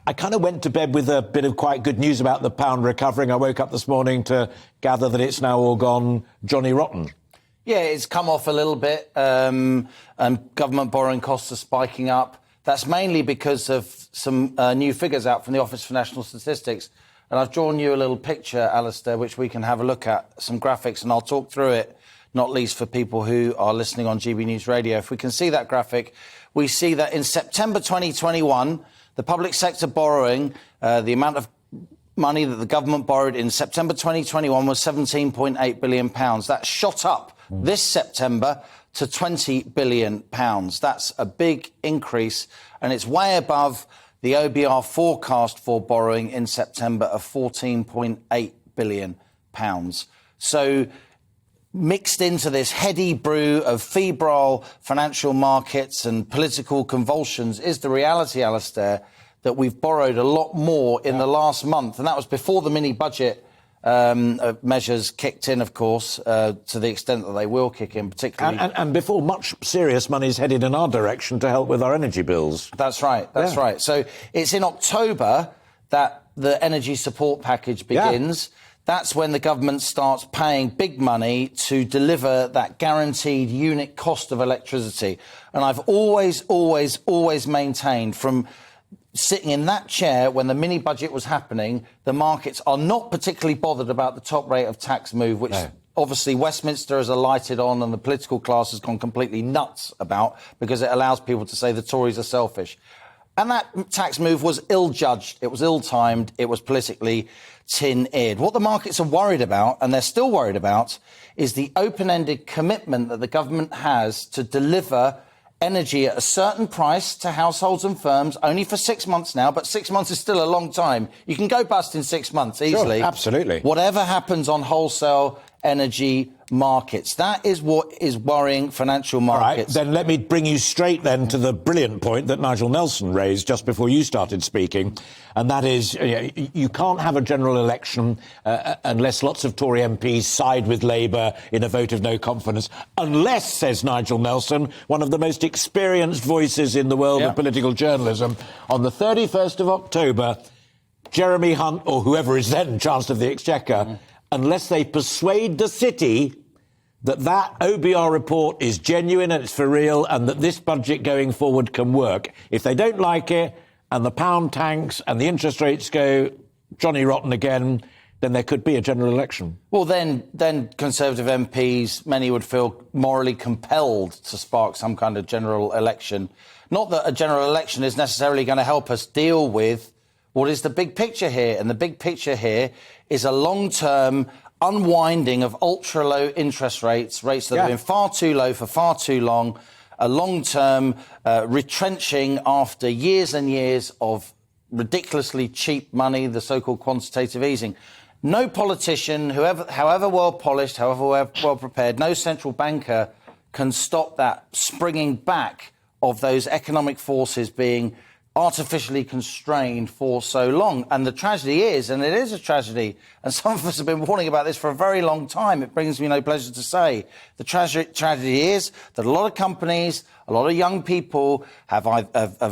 I kind of went to bed with a bit of quite good news about the pound recovering. I woke up this morning to gather that it's now all gone Johnny Rotten. Yeah, it's come off a little bit, and government borrowing costs are spiking up. That's mainly because of some new figures out from the Office for National Statistics. And I've drawn you a little picture, Alistair, which we can have a look at, some graphics, and I'll talk through it, not least for people who are listening on GB News Radio. If we can see that graphic, we see that in September 2021, the public sector borrowing, the amount of money that the government borrowed in September 2021 was £17.8 billion. That shot up this September to £20 billion. That's a big increase, and it's way above the OBR forecast for borrowing in September of £14.8 billion. So mixed into this heady brew of febrile financial markets and political convulsions is the reality, Alistair, that we've borrowed a lot more in the last month. And that was before the mini-budget measures kicked in, of course, to the extent that they will kick in, particularly. And before much serious money is headed in our direction to help with our energy bills. That's right, that's right. So it's in October that the energy support package begins. Yeah. That's when the government starts paying big money to deliver that guaranteed unit cost of electricity. And I've always maintained from sitting in that chair when the mini-budget was happening, the markets are not particularly bothered about the top rate of tax move, which obviously Westminster has alighted on and the political class has gone completely nuts about, because it allows people to say the Tories are selfish. And that tax move was ill-judged, it was ill-timed, it was politically tin-eared. What the markets are worried about, and they're still worried about, is the open-ended commitment that the government has to deliver energy at a certain price to households and firms, only for 6 months now, but 6 months is still a long time. You can go bust in 6 months easily. Sure, absolutely. Whatever happens on wholesale energy markets, that is what is worrying financial markets. All right, then let me bring you straight then to the brilliant point that Nigel Nelson raised just before you started speaking, and that is you can't have a general election unless lots of Tory MPs side with Labour in a vote of no confidence, unless, says Nigel Nelson, one of the most experienced voices in the world of political journalism, on the 31st of October, Jeremy Hunt, or whoever is then Chancellor of the Exchequer, unless they persuade the city that that OBR report is genuine and it's for real and that this budget going forward can work. If they don't like it and the pound tanks and the interest rates go Johnny Rotten again, then there could be a general election. Well, then Conservative MPs, many would feel morally compelled to spark some kind of general election. Not that a general election is necessarily going to help us deal with what is the big picture here. And the big picture here is a long-term unwinding of ultra-low interest rates that have been far too low for far too long, a long-term retrenching after years and years of ridiculously cheap money, the so-called quantitative easing. No politician, however well-polished, however well-prepared, no central banker can stop that springing back of those economic forces being artificially constrained for so long. And the tragedy is, and it is a tragedy, and some of us have been warning about this for a very long time, it brings me no pleasure to say, the tragedy is that a lot of companies, a lot of young people have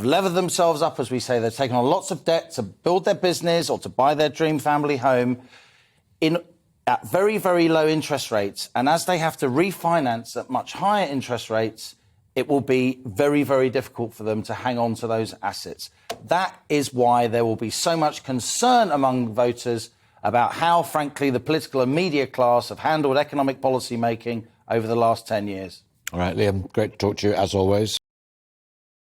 levered themselves up, as we say. They've taken on lots of debt to build their business or to buy their dream family home at very, very low interest rates. And as they have to refinance at much higher interest rates, it will be very, very difficult for them to hang on to those assets. That is why there will be so much concern among voters about how, frankly, the political and media class have handled economic policy making over the last 10 years. All right, Liam, great to talk to you, as always.